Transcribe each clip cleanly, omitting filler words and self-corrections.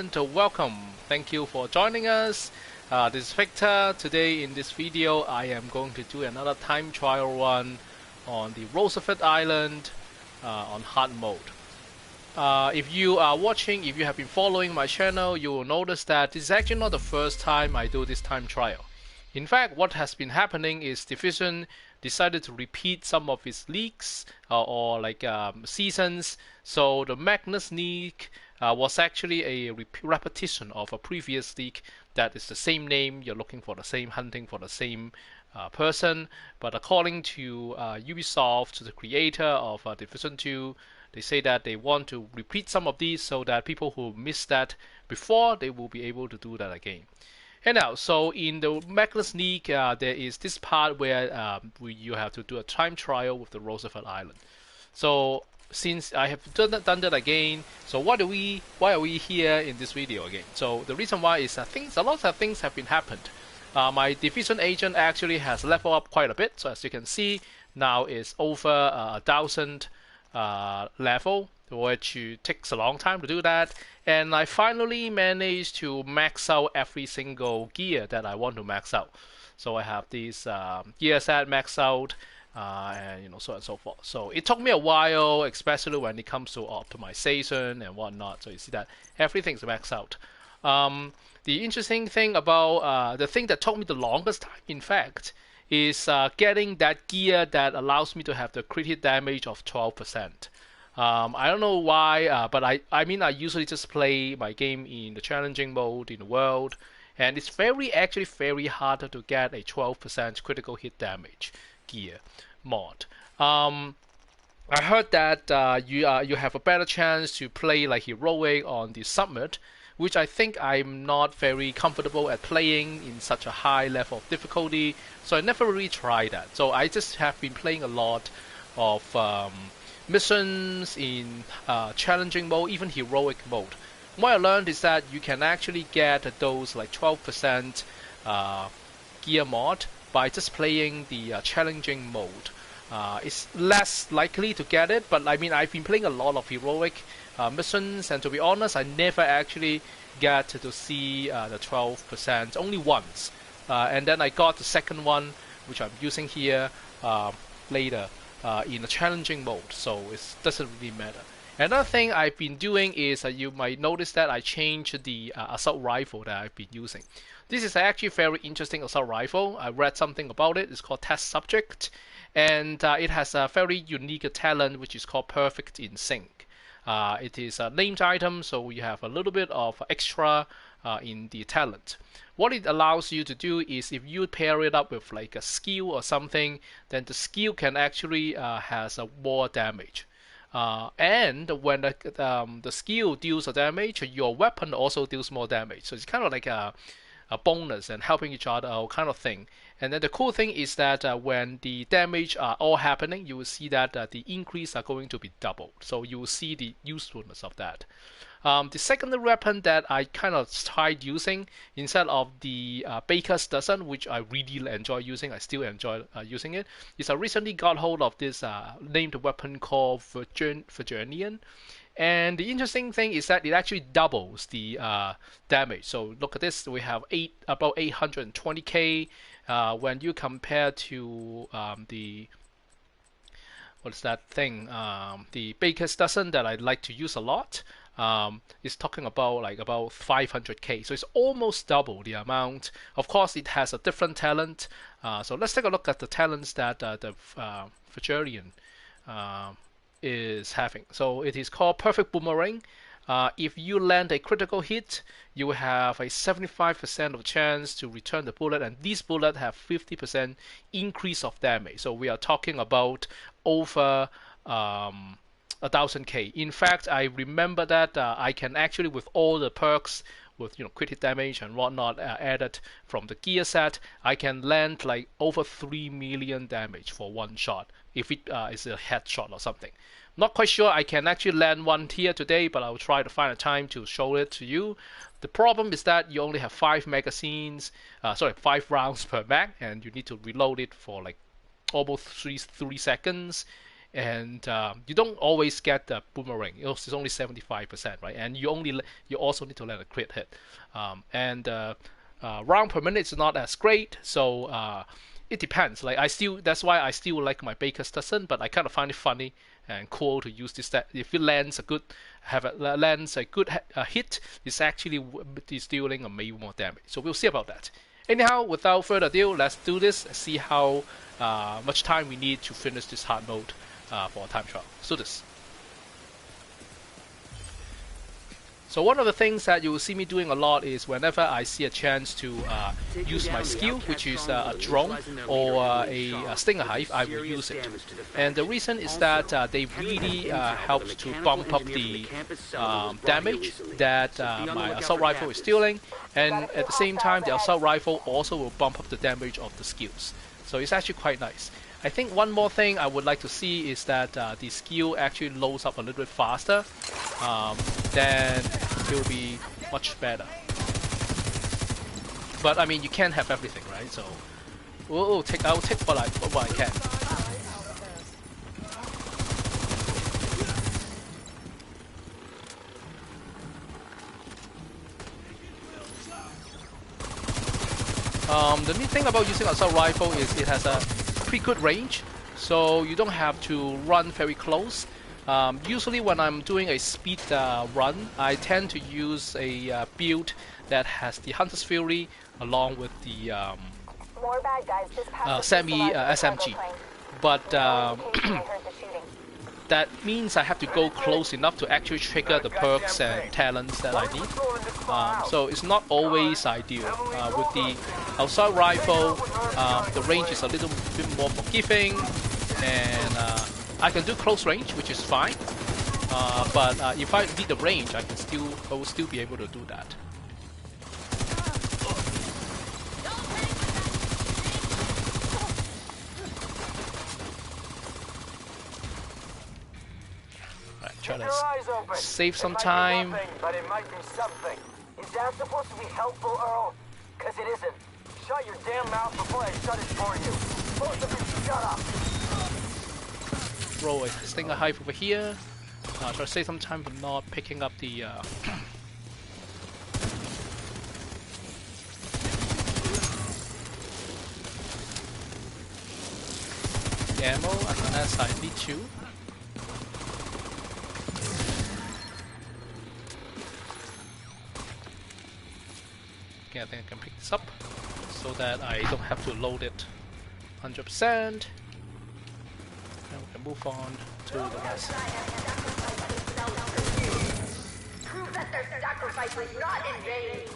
Manhunt. Welcome. Thank you for joining us. This is Victor. Today in this video I am going to do another time trial run on the Roosevelt Island on hard mode. If you are watching, if you have been following my channel, you will notice that this is actually not the first time I do this time trial. In fact, what has been happening is Division decided to repeat some of its leagues or seasons. So the Magnus League was actually a repetition of a previous league that is the same name. You're looking for the same, hunting for the same person. But according to Ubisoft, the creator of Division 2, they say that they want to repeat some of these so that people who missed that before, they will be able to do that again. Anyhow, so in the Magnus League, there is this part where you have to do a time trial with the Roosevelt Island. So since I have done that again, so why are we here in this video again? So the reason why is a lot of things have been happened. My division agent actually has leveled up quite a bit. So as you can see, now it's over 1,000 level, which takes a long time to do that. And I finally managed to max out every single gear that I want to max out. So I have these gear set maxed out, and so on and so forth. So it took me a while, especially when it comes to optimization and whatnot. So you see that everything's maxed out. The interesting thing about the thing that took me the longest time, in fact, is getting that gear that allows me to have the crit hit damage of 12%. I don't know why, but I usually just play my game in the challenging mode in the world, and it's actually very hard to get a 12% critical hit damage gear mod. I heard that you have a better chance to play like heroic on the summit, which I think I'm not very comfortable at playing in such a high level of difficulty, so I never really tried that. So I just have been playing a lot of missions in challenging mode, even heroic mode. What I learned is that you can actually get those like 12% gear mod by just playing the challenging mode. It's less likely to get it, but I've been playing a lot of heroic missions, and to be honest, I never actually get to see the 12% only once. And then I got the second one, which I'm using here later in a challenging mode, so it doesn't really matter. Another thing I've been doing is you might notice that I changed the assault rifle that I've been using. This is actually a very interesting assault rifle. I read something about it. It's called Test Subject, and it has a very unique talent which is called Perfect in Sync. It is a named item, so you have a little bit of extra in the talent. What it allows you to do is if you pair it up with like a skill or something, then the skill can actually has a more damage. And when the skill deals a damage, your weapon also deals more damage. So it's kind of like a bonus and helping each other out kind of thing. And then the cool thing is that when the damage are all happening, you will see that the increase are going to be doubled. So you will see the usefulness of that. The second weapon that I kind of tried using instead of the Baker's Dozen, which I really enjoy using, I still enjoy using it, is I recently got hold of this named weapon called Virginian. And the interesting thing is that it actually doubles the damage. So look at this, we have about 820k. When you compare to what's that thing? The Baker's Dozen that I like to use a lot. It's talking about about 500k, so it's almost double the amount. Of course, it has a different talent. So let's take a look at the talents that the Virginian is having. So it is called Perfect Boomerang. If you land a critical hit, you have a 75% of chance to return the bullet, and these bullets have 50% increase of damage. So we are talking about over 1,000k. In fact, I remember that I can actually, with all the perks, with crit hit damage and whatnot added from the gear set, I can land like over 3 million damage for one shot if it is a headshot or something. Not quite sure I can actually land one here today, but I'll try to find a time to show it to you. The problem is that you only have 5 rounds per mag, and you need to reload it for like almost 3 seconds. and you don't always get the boomerang. It's only 75%, right? And you also need to let a crit hit, and round per minute is not as great, so it depends. Like that's why I still like my Baker's dozen, but I kind of find it funny and cool to use this. That if it lands a good hit, it's actually dealing a maybe more damage. So we'll see about that. Anyhow, without further ado, let's do this and see how much time we need to finish this hard mode for a time trial. So this. So one of the things that you will see me doing a lot is whenever I see a chance to use my skill, which is a drone or a stinger hive, I will use it. And the reason is that they really help to bump up the damage that my assault rifle is dealing, and at the same time the assault rifle also will bump up the damage of the skills. So it's actually quite nice. I think one more thing I would like to see is that the skill actually loads up a little bit faster. Then it will be much better. But I mean, you can't have everything, right? So I'll take what I can. The neat thing about using assault rifle is it has a pretty good range, so you don't have to run very close. Usually when I'm doing a speed run, I tend to use a build that has the Hunter's Fury along with the semi SMG. But that means I have to go close enough to actually trigger the perks and talents that I need. So it's not always ideal. With the assault rifle, the range is a little bit more forgiving, and I can do close range, which is fine. But if I need the range, I will still be able to do that. Try to save some time. But it might be something. Is that supposed to be helpful, Earl? Because it isn't. Shut your damn mouth before I shut it for you. Both of you, shut up. Throw a stinger hive over here. Try to save some time for not picking up the ammo unless I need to. Okay, I think I can pick this up so that I don't have to load it 100%. And we can move on to the rest. Prove that their sacrifice was not in vain.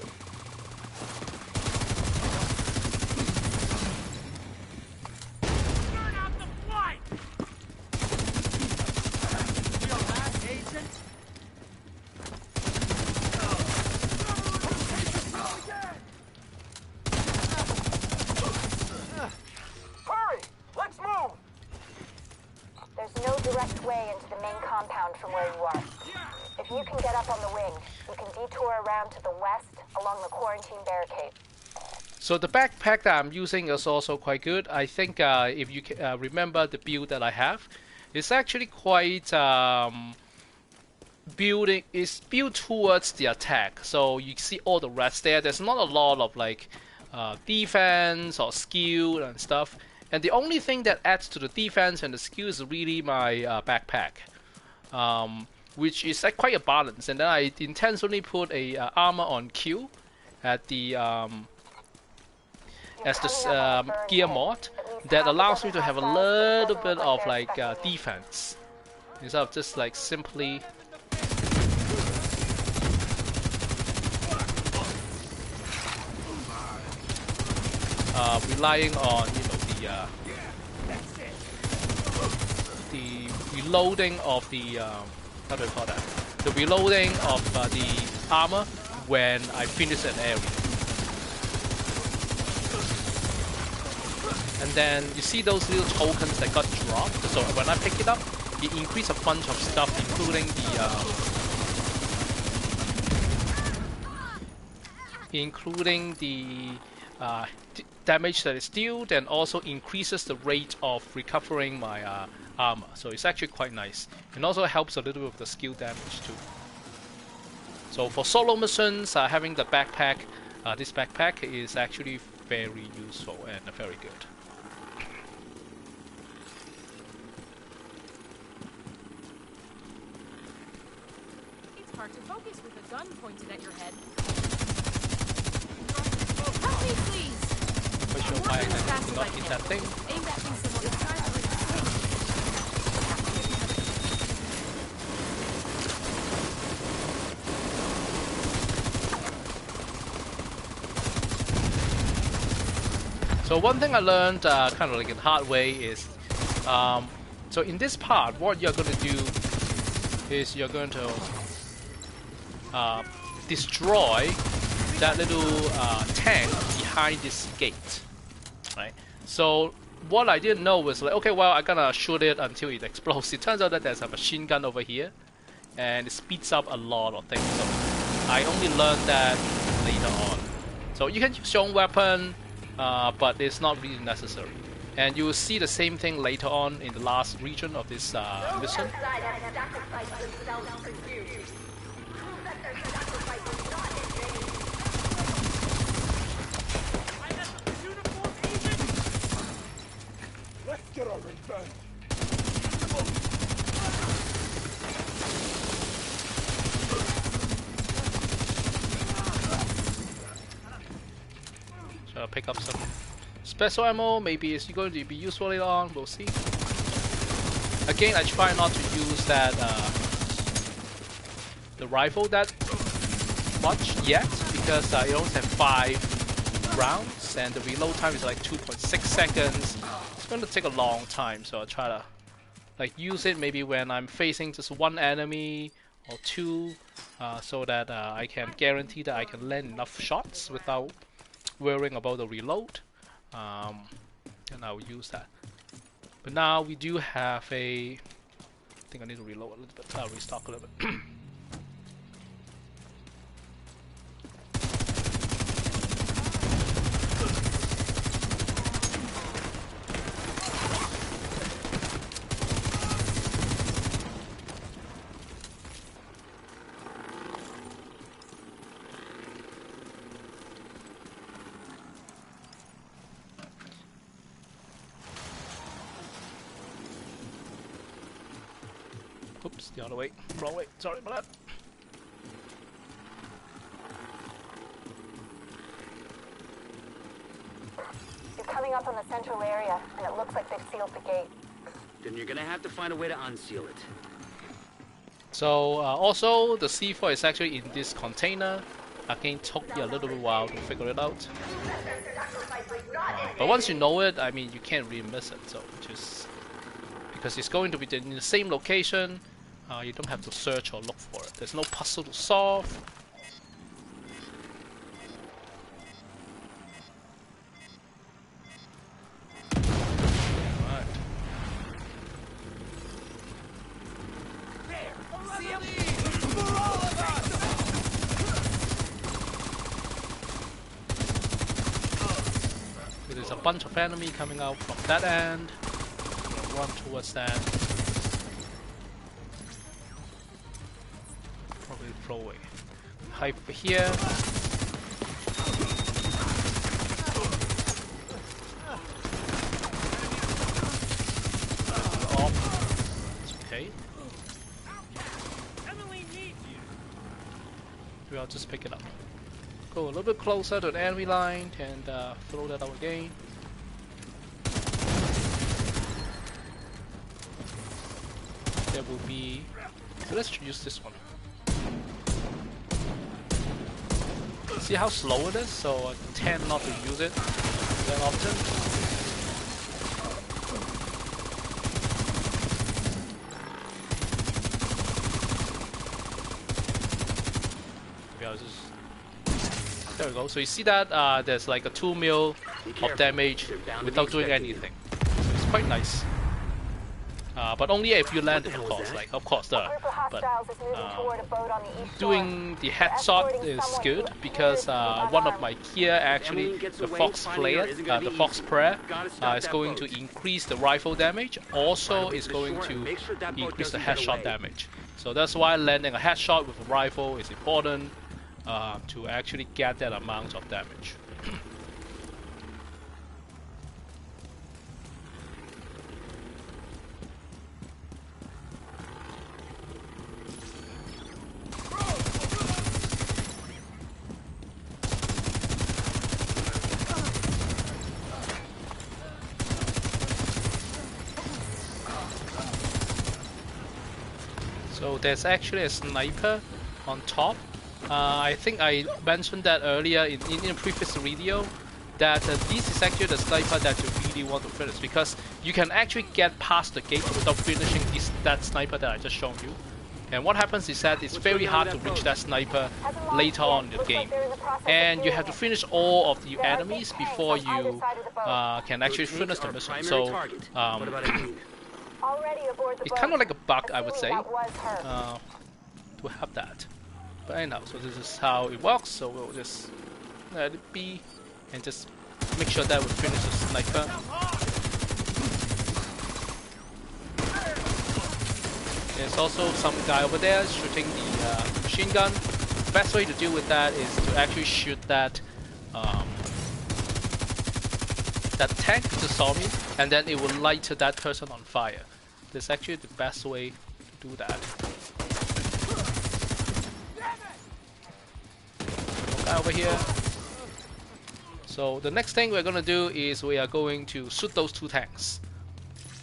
Turn out the flight! Feel that, agent? Hurry! Let's move! There's no direct way into the main compound from where you are. If you can get up on the wing, you can detour around to the west along the quarantine barricade. So the backpack that I'm using is also quite good. I think if you remember the build that I have, it's actually quite it's built towards the attack. So you see all the rest there. There's not a lot of like defense or skill and stuff. And the only thing that adds to the defense and the skill is really my backpack, which is quite a balance. And then I intentionally put a armor on Q at the as the gear mod that allows me to have a little bit of like defense instead of just like simply relying on the reloading of the how do I call that? The reloading of the armor when I finish an area. And then you see those little tokens that got dropped. So when I pick it up, it increases a bunch of stuff, including the damage that is dealt, and also increases the rate of recovering my armor. So it's actually quite nice, and also helps a little bit with the skill damage too. So for solo missions, having the backpack, this backpack is actually very useful and very good. It's hard to focus with a gun pointed at your head. Help me, please! Quite sure why I did not hit that thing. Aim that thing someone is trying to So one thing I learned kind of like in hard way is, so in this part, what you're going to do is you're going to destroy that little tank behind this gate, right? So what I didn't know was like, okay, well, I'm gonna shoot it until it explodes. It turns out that there's a machine gun over here, and it speeds up a lot of things. So I only learned that later on. So you can use your own weapon, but it's not really necessary. And you will see the same thing later on in the last region of this mission. Get our revenge. So I'll pick up some special ammo. Maybe it's going to be useful later on. We'll see. Again, I try not to use that the rifle that much yet, because it only has 5 rounds and the reload time is like 2.6 seconds. It's going to take a long time, so I'll try to like use it maybe when I'm facing just one enemy or two, so that I can guarantee that I can land enough shots without worrying about the reload, and I will use that. But now we do have a, I think I need to reload a little bit, restock a little bit. Oops, the other way. Wrong way. Sorry about that. You're coming up on the central area, and it looks like they've sealed the gate. Then you're gonna have to find a way to unseal it. So also the C4 is actually in this container. Again, took me a little bit while to figure it out. But once you know it, I mean, you can't really miss it. So just because it's going to be in the same location, you don't have to search or look for it. There's no puzzle to solve. Alright. So there's a bunch of enemy coming out from that end. Run towards that. Probably throw away. Hide over here. It's okay. Maybe I'll just pick it up. Go a little bit closer to the enemy line and throw that out again. There will be, so let's use this one. See how slow it is? So I tend not to use it that often. Maybe I'll just, there we go. So you see that there's like a 2 mil of damage without doing anything. So it's quite nice. but only if you land it, the of hell was course. that? Like, of course, A group of but hostiles is moving toward a boat on the east shore. doing the They're headshot escorting is someone good who because appears to be one of unarmed. my gear actually, Emily gets the away, fox finding player, her isn't gonna the be fox easy. prayer, Gotta stop is that going boat. to increase the rifle damage. Also, Find a way is to the going shore to and make sure that boat increase the doesn't get headshot away. damage. So that's why landing a headshot with a rifle is important to actually get that amount of damage. So there's actually a sniper on top. I think I mentioned that earlier in a previous video, that this is actually the sniper that you really want to finish, because you can actually get past the gate without finishing that sniper that I just shown you. And what happens is that it's very hard to reach that sniper later on in the game. And you have to finish all of the enemies before you can actually finish the mission. So it's kind of like a bug, I would say, to have that. But anyhow, so this is how it works. So we'll just let it be and just make sure that we finish the sniper. There's also some guy over there shooting the machine gun. The best way to deal with that is to actually shoot that that tank, the zombie, and then it will light that person on fire. That's actually the best way to do that. Guy over here. So the next thing we're gonna do is we are going to shoot those two tanks.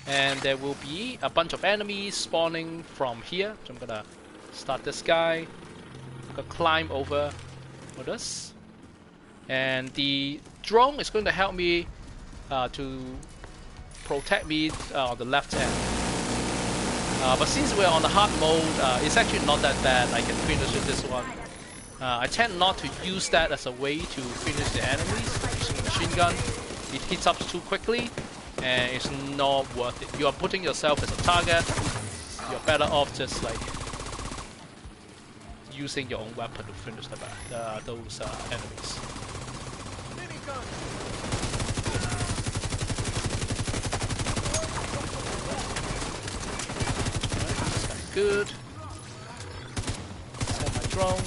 And there will be a bunch of enemies spawning from here. So I'm gonna start this guy. I'm gonna climb over for this. And the drone is going to help me to protect me on the left end. But since we're on the hard mode, it's actually not that bad. I can finish with this one. I tend not to use that as a way to finish the enemies using a machine gun. It heats up too quickly and it's not worth it. You are putting yourself as a target. You're better off just like using your own weapon to finish those enemies. Good. Set my drone.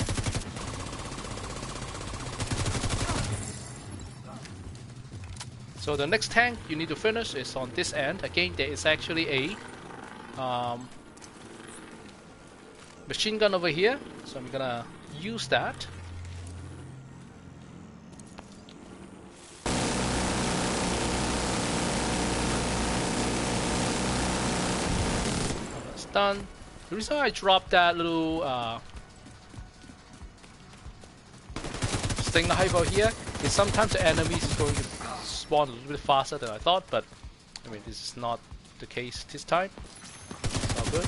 So the next tank you need to finish is on this end. Again, there is actually a machine gun over here, so I'm gonna use that. That's done. The reason I dropped that little sting knife out here is sometimes the enemies is going to spawn a little bit faster than I thought, but I mean this is not the case this time. It's all good.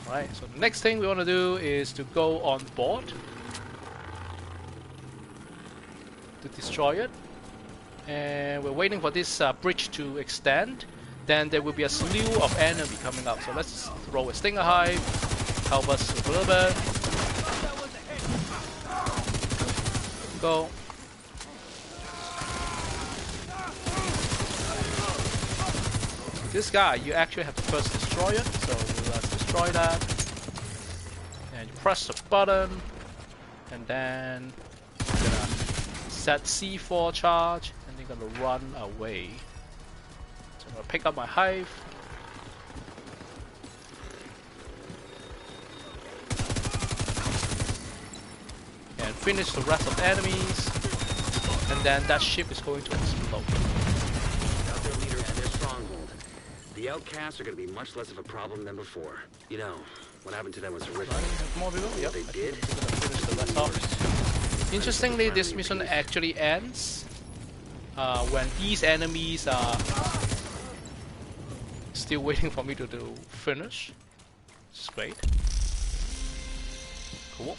Alright, so the next thing we want to do is to go on board to destroy it. And we're waiting for this bridge to extend. Then there will be a slew of enemy coming up. So let's throw a stinger hive, help us a little bit. Go. This guy, you actually have to first destroy it. So let's destroy that. And you press the button. And then you're gonna set C4 charge. And you're gonna run away. So I'm gonna pick up my hive. And finish the rest of the enemies. And then that ship is going to explode. Got their leader and their stronghold. The outcasts are going to be much less of a problem than before. You know, what happened to them was horrific. More people? Yep. They did. I'm gonna finish the rest off. Interestingly, this mission actually ends when these enemies are still waiting for me to finish. It's great. Cool.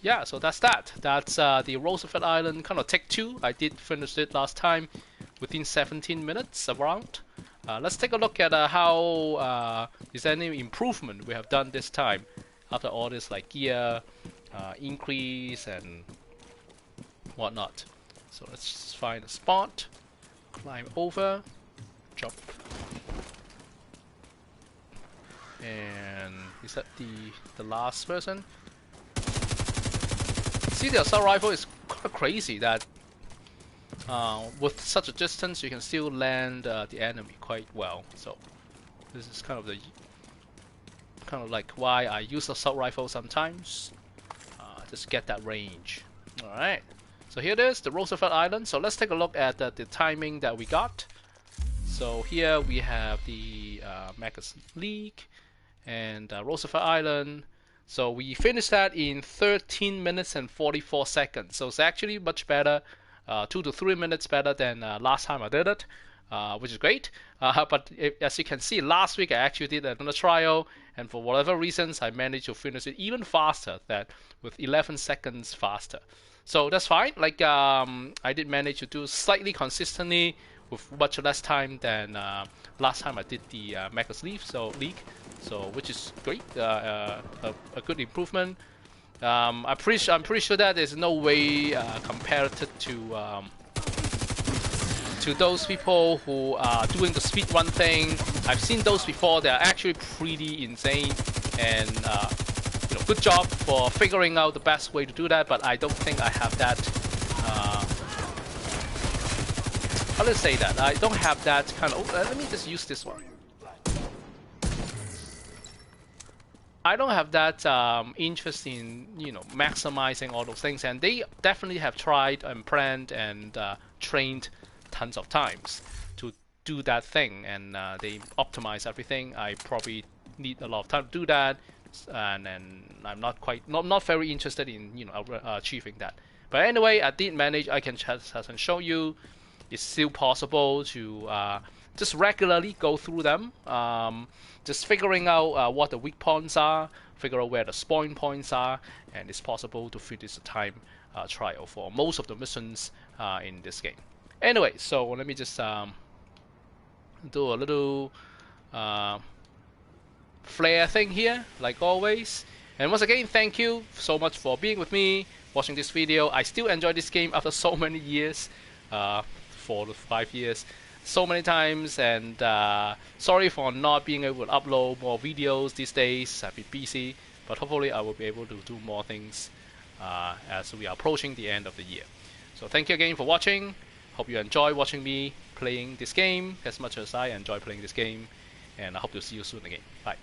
yeah, so that's that. That's the Roosevelt Island kind of take 2. I did finish it last time within 17 minutes around. Let's take a look at how is there any improvement we have done this time after all this like gear increase and whatnot. So let's just find a spot, climb over, jump, and is that the last person? See, the assault rifle is quite crazy that with such a distance you can still land the enemy quite well. So this is kind of like why I use assault rifle sometimes. Just get that range. All right. So here it is, the Roosevelt Island. So let's take a look at the timing that we got. So here we have the Magnus League and Roosevelt Island. So we finished that in 13 minutes and 44 seconds. So it's actually much better, 2 to 3 minutes better than last time I did it, which is great. But as you can see, last week I actually did another trial, and for whatever reasons, I managed to finish it even faster, that with 11 seconds faster. So that's fine. Like I did manage to do slightly consistently with much less time than last time I did the Magnus League. So which is great, a good improvement. I'm pretty sure that there's no way compared to those people who are doing the speedrun thing. I've seen those before. They're actually pretty insane, and good job for figuring out the best way to do that. But I don't think I have that. How to say that? I don't have that kind of. Let me just use this one. I don't have that interest in maximizing all those things, and they definitely have tried and planned and trained tons of times to do that thing, and they optimize everything. I probably need a lot of time to do that, and I'm not very interested in achieving that. But anyway, I did manage. I can just show you. It's still possible to just regularly go through them. Just figuring out what the weak points are, figure out where the spawn points are, and it's possible to finish the time trial for most of the missions in this game. Anyway, so let me just do a little flare thing here, like always. And once again, thank you so much for being with me, watching this video. I still enjoy this game after so many years, 4 to 5 years. So many times, and sorry for not being able to upload more videos these days. I've been busy, but hopefully I will be able to do more things as we are approaching the end of the year. So thank you again for watching. Hope you enjoy watching me playing this game as much as I enjoy playing this game, and I hope to see you soon again. Bye.